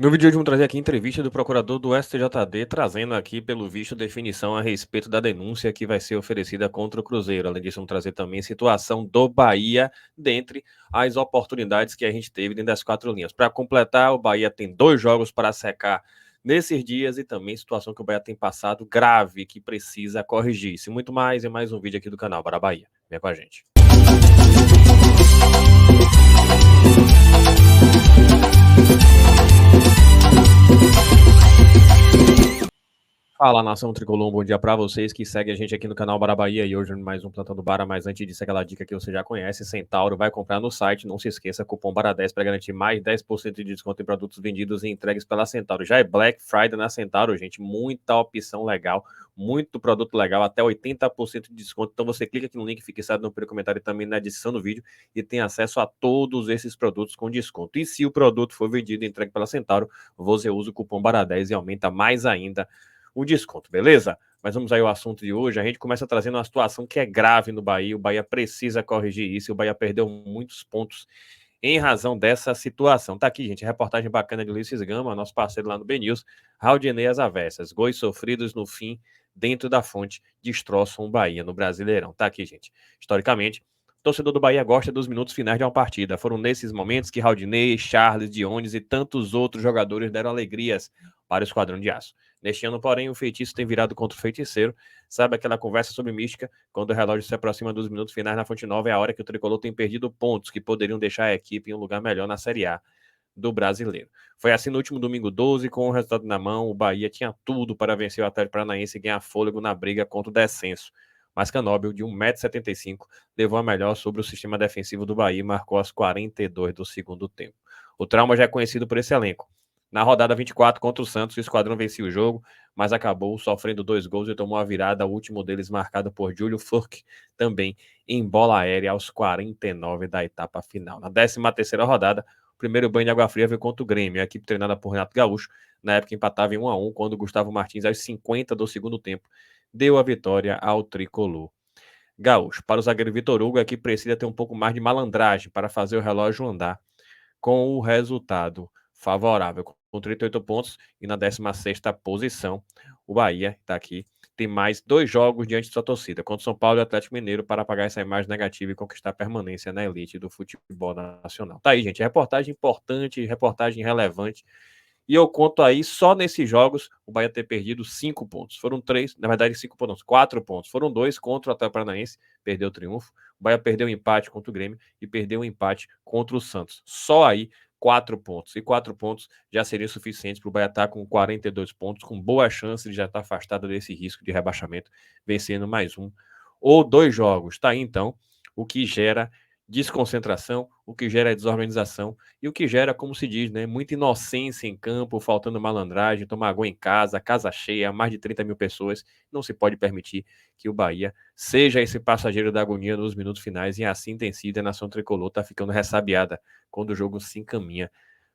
No vídeo de hoje vamos trazer aqui a entrevista do procurador do STJD, trazendo aqui, pelo visto, definição a respeito da denúncia que vai ser oferecida contra o Cruzeiro. Além disso, vamos trazer também a situação do Bahia, dentre as oportunidades que a gente teve dentro das quatro linhas. Para completar, o Bahia tem 2 jogos para secar nesses dias e também situação que o Bahia tem passado grave, que precisa corrigir. Isso e muito mais em mais um vídeo aqui do canal Bora Bahia. Vem com a gente. Fala, nação tricolor, um bom dia para vocês que seguem a gente aqui no canal Bara Bahia e hoje mais um Plantão do Bara, mas antes disso aquela dica que você já conhece, Centauro vai comprar no site, não se esqueça, cupom BARA10 para garantir mais 10% de desconto em produtos vendidos e entregues pela Centauro. Já é Black Friday na Centauro, gente, muita opção legal, muito produto legal, até 80% de desconto, então você clica aqui no link fixado no primeiro comentário e também na descrição do vídeo e tem acesso a todos esses produtos com desconto. E se o produto for vendido e entregue pela Centauro, você usa o cupom BARA10 e aumenta mais ainda o desconto, beleza? Mas vamos aí ao assunto de hoje. A gente começa trazendo uma situação que é grave no Bahia. O Bahia precisa corrigir isso. O Bahia perdeu muitos pontos em razão dessa situação. Tá aqui, gente, reportagem bacana de Ulisses Gama, nosso parceiro lá no BNews. Raudinei às avessas. Gols sofridos no fim, dentro da fonte, destroçam o Bahia no Brasileirão. Tá aqui, gente. Historicamente, o torcedor do Bahia gosta dos minutos finais de uma partida. Foram nesses momentos que Raudinei, Charles, Dionis e tantos outros jogadores deram alegrias para o Esquadrão de Aço. Neste ano, porém, o feitiço tem virado contra o feiticeiro. Sabe aquela conversa sobre mística? Quando o relógio se aproxima dos minutos finais na Fonte Nova, é a hora que o tricolor tem perdido pontos que poderiam deixar a equipe em um lugar melhor na Série A do Brasileiro. Foi assim no último domingo 12, com o resultado na mão, o Bahia tinha tudo para vencer o Atlético Paranaense e ganhar fôlego na briga contra o descenso. Mas Canóbio, de 1,75 m, levou a melhor sobre o sistema defensivo do Bahia e marcou aos 42 do segundo tempo. O trauma já é conhecido por esse elenco. Na rodada 24 contra o Santos, o Esquadrão vencia o jogo, mas acabou sofrendo 2 gols e tomou a virada, o último deles marcado por Júlio Furk, também em bola aérea aos 49 da etapa final. Na 13ª rodada, o primeiro banho de água fria veio contra o Grêmio, a equipe treinada por Renato Gaúcho, na época empatava em 1-1, quando Gustavo Martins, aos 50 do segundo tempo, deu a vitória ao tricolor gaúcho. Para o zagueiro Vitor Hugo, a equipe precisa ter um pouco mais de malandragem para fazer o relógio andar com o resultado favorável, com 38 pontos e na 16ª posição. O Bahia está aqui, tem mais 2 jogos diante de sua torcida, contra o São Paulo e o Atlético Mineiro, para apagar essa imagem negativa e conquistar permanência na elite do futebol nacional. Tá aí, gente, reportagem importante, reportagem relevante. E eu conto aí, só nesses jogos, o Bahia ter perdido 5 pontos. Foram 3, na verdade, 5 pontos, 4 pontos. Foram 2 contra o Atlético Paranaense, perdeu o triunfo. O Bahia perdeu o empate contra o Grêmio e perdeu o empate contra o Santos. Só aí, 4 pontos. E 4 pontos já seriam suficientes para o Bahia estar com 42 pontos, com boa chance de já estar afastado desse risco de rebaixamento, vencendo mais um ou 2 jogos. Tá aí, então, o que gera desconcentração, o que gera desorganização e o que gera, como se diz, né, muita inocência em campo, faltando malandragem, tomar gol em casa, casa cheia, mais de 30 mil pessoas. Não se pode permitir que o Bahia seja esse passageiro da agonia nos minutos finais e assim tem sido. A nação tricolor está ficando ressabiada quando o jogo se encaminha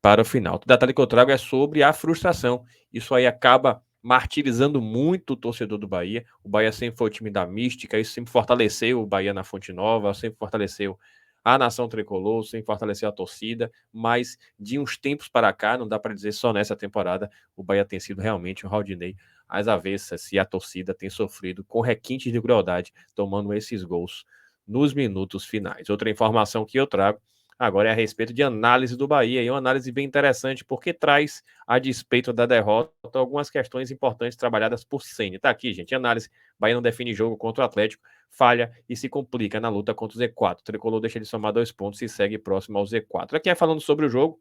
para o final. O detalhe que eu trago é sobre a frustração. Isso aí acaba martirizando muito o torcedor do Bahia. O Bahia sempre foi o time da mística, isso sempre fortaleceu o Bahia na Fonte Nova, sempre fortaleceu a nação tricolor, sempre fortaleceu a torcida, mas de uns tempos para cá, não dá para dizer só nessa temporada, o Bahia tem sido realmente um Raudinei às avessas e a torcida tem sofrido com requintes de crueldade, tomando esses gols nos minutos finais. Outra informação que eu trago agora é a respeito de análise do Bahia, e uma análise bem interessante, porque traz, a despeito da derrota, algumas questões importantes trabalhadas por Ceni. Tá aqui, gente, análise. Bahia não define jogo contra o Atlético, falha e se complica na luta contra o Z4. O Tricolor deixa de somar 2 pontos e segue próximo ao Z4. Aqui é falando sobre o jogo,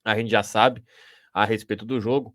a gente já sabe a respeito do jogo.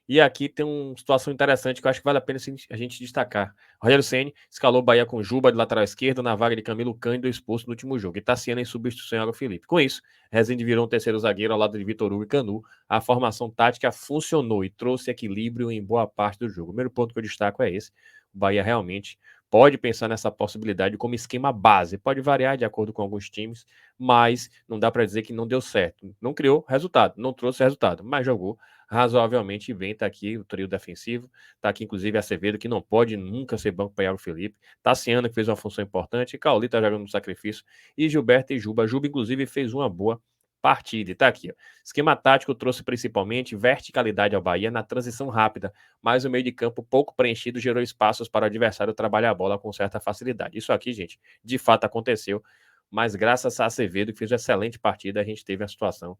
E aqui tem uma situação interessante que eu acho que vale a pena a gente destacar. Rogério Ceni escalou o Bahia com Juba de lateral esquerdo na vaga de Camilo Cândido, expulso no último jogo. E Tassiano em substituição ao Felipe. Com isso, Rezende virou um terceiro zagueiro ao lado de Vitor Hugo e Canu. A formação tática funcionou e trouxe equilíbrio em boa parte do jogo. O primeiro ponto que eu destaco é esse. O Bahia realmente pode pensar nessa possibilidade como esquema base. Pode variar de acordo com alguns times, mas não dá para dizer que não deu certo. Não criou resultado, não trouxe resultado, mas jogou razoavelmente bem. Tá aqui o trio defensivo, tá aqui inclusive Acevedo, que não pode nunca ser banco para Iago Felipe, Tassiano, que fez uma função importante, Cauli tá jogando no sacrifício, e Gilberto e Juba. Juba, inclusive, fez uma boa partida. E tá aqui, ó. Esquema tático trouxe principalmente verticalidade ao Bahia na transição rápida, mas o meio de campo pouco preenchido gerou espaços para o adversário trabalhar a bola com certa facilidade. Isso aqui, gente, de fato aconteceu, mas graças a Acevedo, que fez uma excelente partida, a gente teve a situação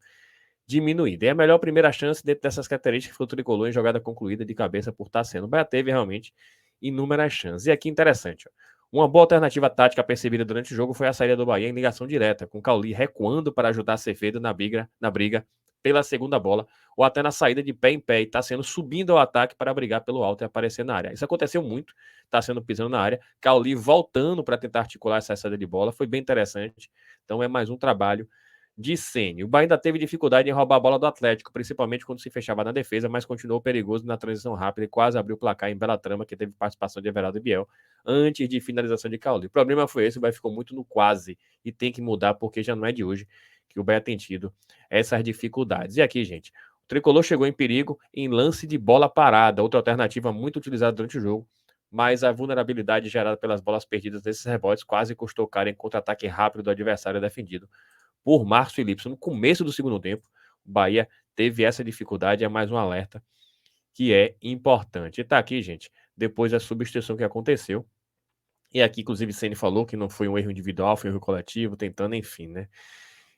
diminuída. E a melhor primeira chance dentro dessas características foi o Tricolor em jogada concluída de cabeça por Tassiano. O Bahia teve realmente inúmeras chances. E aqui interessante, ó. Uma boa alternativa tática percebida durante o jogo foi a saída do Bahia em ligação direta, com Cauli recuando para ajudar Acevedo na briga pela segunda bola, ou até na saída de pé em pé, e Tassiano subindo ao ataque para brigar pelo alto e aparecer na área. Isso aconteceu muito, Tassiano pisando na área, Cauli voltando para tentar articular essa saída de bola, foi bem interessante. Então é mais um trabalho de Ceni. O Bahia ainda teve dificuldade em roubar a bola do Atlético, principalmente quando se fechava na defesa, mas continuou perigoso na transição rápida e quase abriu o placar em bela trama, que teve participação de Everaldo e Biel, antes de finalização de Cauli. O problema foi esse, o Bahia ficou muito no quase, e tem que mudar, porque já não é de hoje que o Bahia tem tido essas dificuldades. E aqui, gente, o Tricolor chegou em perigo em lance de bola parada, outra alternativa muito utilizada durante o jogo, mas a vulnerabilidade gerada pelas bolas perdidas desses rebotes quase custou caro em contra-ataque rápido do adversário defendido por Márcio Felipe. No começo do segundo tempo, o Bahia teve essa dificuldade, é mais um alerta que é importante. E tá aqui, gente, depois da substituição que aconteceu. E aqui, inclusive, Ceni falou que não foi um erro individual, foi um erro coletivo, tentando, enfim, né?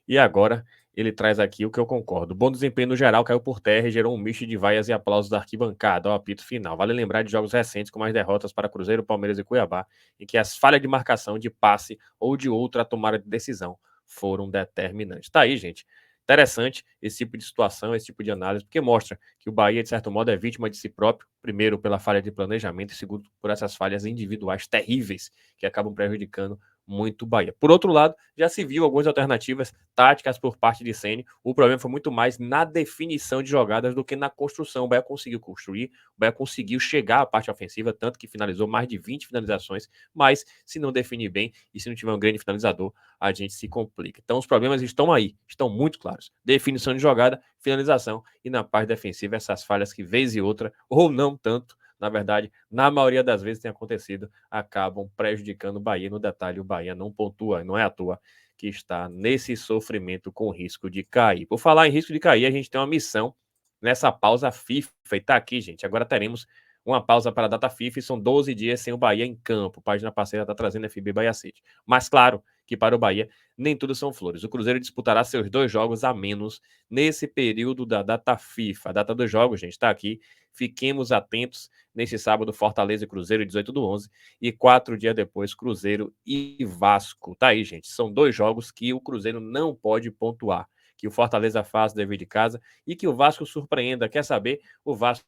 E agora ele traz aqui o que eu concordo. O bom desempenho no geral caiu por terra e gerou um misto de vaias e aplausos da arquibancada ao apito final. Vale lembrar de jogos recentes com mais derrotas para Cruzeiro, Palmeiras e Cuiabá, em que as falhas de marcação, de passe ou de outra tomada de decisão foram determinantes. Tá aí, gente. Interessante esse tipo de situação, esse tipo de análise, porque mostra que o Bahia, de certo modo, é vítima de si próprio, primeiro pela falha de planejamento e segundo por essas falhas individuais terríveis que acabam prejudicando muito o Bahia. Por outro lado, já se viu algumas alternativas táticas por parte de Ceni. O problema foi muito mais na definição de jogadas do que na construção. O Bahia conseguiu construir, o Bahia conseguiu chegar à parte ofensiva, tanto que finalizou mais de 20 finalizações, mas se não definir bem e se não tiver um grande finalizador, a gente se complica. Então os problemas estão aí, estão muito claros. Definição de jogada, finalização e na parte defensiva essas falhas que vez e outra, ou não tanto, na verdade, na maioria das vezes tem acontecido, acabam prejudicando o Bahia. No detalhe, o Bahia não pontua, não é à toa que está nesse sofrimento com risco de cair. Por falar em risco de cair, a gente tem uma missão nessa pausa FIFA, e tá aqui, gente. Agora teremos uma pausa para a data FIFA e são 12 dias sem o Bahia em campo. A página parceira está trazendo FB Bahia City. Mas claro que para o Bahia nem tudo são flores. O Cruzeiro disputará seus 2 jogos a menos nesse período da data FIFA. A data dos jogos, gente, está aqui. Fiquemos atentos nesse sábado, Fortaleza e Cruzeiro, 18/11, e 4 dias depois, Cruzeiro e Vasco. Tá aí, gente. São 2 jogos que o Cruzeiro não pode pontuar. Que o Fortaleza faça o dever de casa e que o Vasco surpreenda. Quer saber? O Vasco,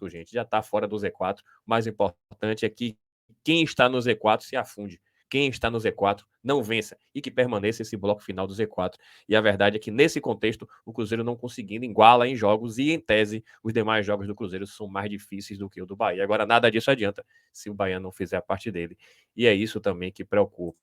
gente, já está fora do Z4. O mais importante é que quem está no Z4 se afunde. Quem está no Z4 não vença e que permaneça esse bloco final do Z4. E a verdade é que, nesse contexto, o Cruzeiro não conseguindo iguala em jogos e, em tese, os demais jogos do Cruzeiro são mais difíceis do que o do Bahia. Agora, nada disso adianta se o Bahia não fizer a parte dele. E é isso também que preocupa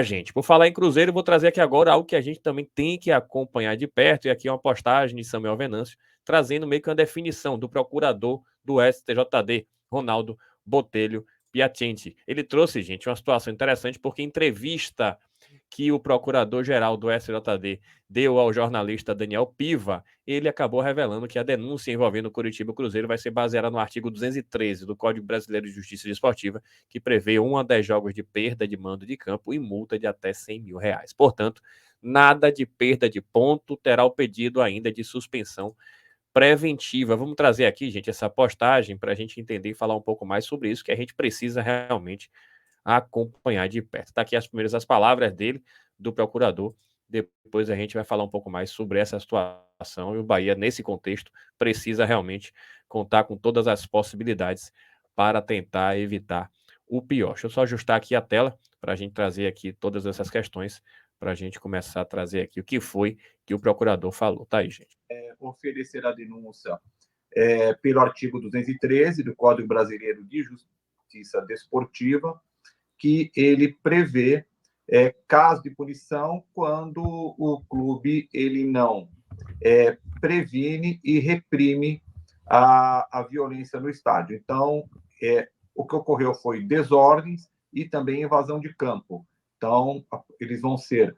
gente. Por falar em Cruzeiro, vou trazer aqui agora algo que a gente também tem que acompanhar de perto, e aqui é uma postagem de Samuel Venâncio, trazendo meio que uma definição do procurador do STJD, Ronaldo Botelho Piacenti. Ele trouxe, gente, uma situação interessante, porque em entrevista que o procurador-geral do STJD deu ao jornalista Daniel Piva, ele acabou revelando que a denúncia envolvendo o Curitiba e o Cruzeiro vai ser baseada no artigo 213 do Código Brasileiro de Justiça Desportiva, que prevê 1 a 10 jogos de perda de mando de campo e multa de até R$100 mil. Portanto, nada de perda de ponto, terá o pedido ainda de suspensão preventiva. Vamos trazer aqui, gente, essa postagem para a gente entender e falar um pouco mais sobre isso, que a gente precisa realmente acompanhar de perto. Está aqui as palavras dele, do procurador. Depois a gente vai falar um pouco mais sobre essa situação. E o Bahia, nesse contexto, precisa realmente contar com todas as possibilidades para tentar evitar o pior. Deixa eu só ajustar aqui a tela para a gente trazer aqui todas essas questões, para a gente começar a trazer aqui o que foi que o procurador falou. Tá aí, gente. Oferecer a denúncia pelo artigo 213 do Código Brasileiro de Justiça Desportiva, que ele prevê caso de punição quando o clube ele não previne e reprime a violência no estádio. Então, o que ocorreu foi desordens e também invasão de campo. Então, eles vão ser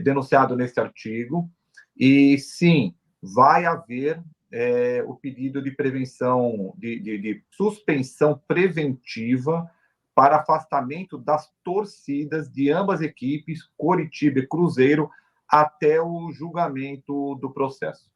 denunciado nesse artigo, e sim, vai haver o pedido de prevenção, de suspensão preventiva para afastamento das torcidas de ambas equipes, Coritiba e Cruzeiro, até o julgamento do processo.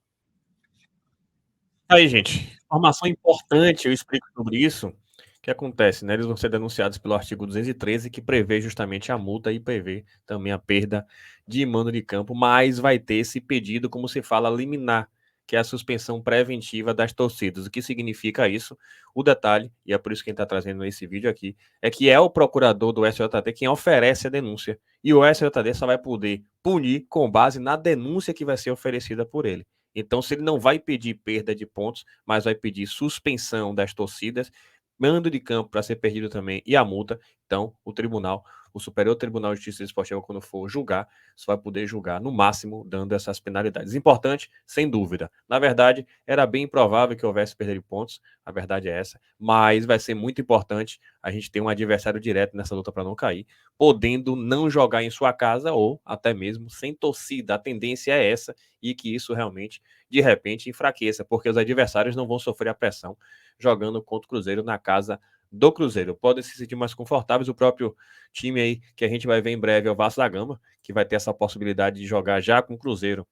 Aí, gente, informação importante, eu explico sobre isso. O que acontece, né? Eles vão ser denunciados pelo artigo 213, que prevê justamente a multa e prevê também a perda de mando de campo, mas vai ter esse pedido, como se fala, liminar, que é a suspensão preventiva das torcidas. O que significa isso? O detalhe, e é por isso que a gente está trazendo esse vídeo aqui, é que é o procurador do SJD quem oferece a denúncia, e o SJD só vai poder punir com base na denúncia que vai ser oferecida por ele. Então, se ele não vai pedir perda de pontos, mas vai pedir suspensão das torcidas, mando de campo para ser perdido também e a multa, então o tribunal, o Superior Tribunal de Justiça Esportiva, quando for julgar, só vai poder julgar no máximo dando essas penalidades. Importante, sem dúvida. Na verdade, era bem improvável que houvesse perda de pontos, a verdade é essa, mas vai ser muito importante a gente ter um adversário direto nessa luta para não cair, podendo não jogar em sua casa ou até mesmo sem torcida. A tendência é essa e que isso realmente, de repente, enfraqueça, porque os adversários não vão sofrer a pressão jogando contra o Cruzeiro na casa do Cruzeiro. Podem se sentir mais confortáveis. O próprio time aí que a gente vai ver em breve é o Vasco da Gama, que vai ter essa possibilidade de jogar já com o Cruzeiro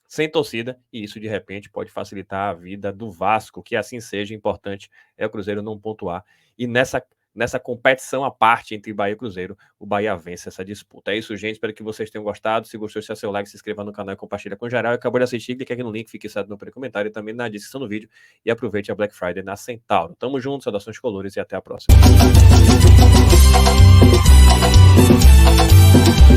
sem torcida, e isso de repente pode facilitar a vida do Vasco, que assim seja. Importante é o Cruzeiro não pontuar. E nessa competição à parte entre Bahia e Cruzeiro, o Bahia vence essa disputa. É isso, gente. Espero que vocês tenham gostado. Se gostou, deixa seu like, se inscreva no canal e compartilha com geral. Acabou de assistir, clique aqui no link, fique certo no primeiro comentário e também na descrição do vídeo. E aproveite a Black Friday na Centauro. Tamo junto, saudações colores e até a próxima.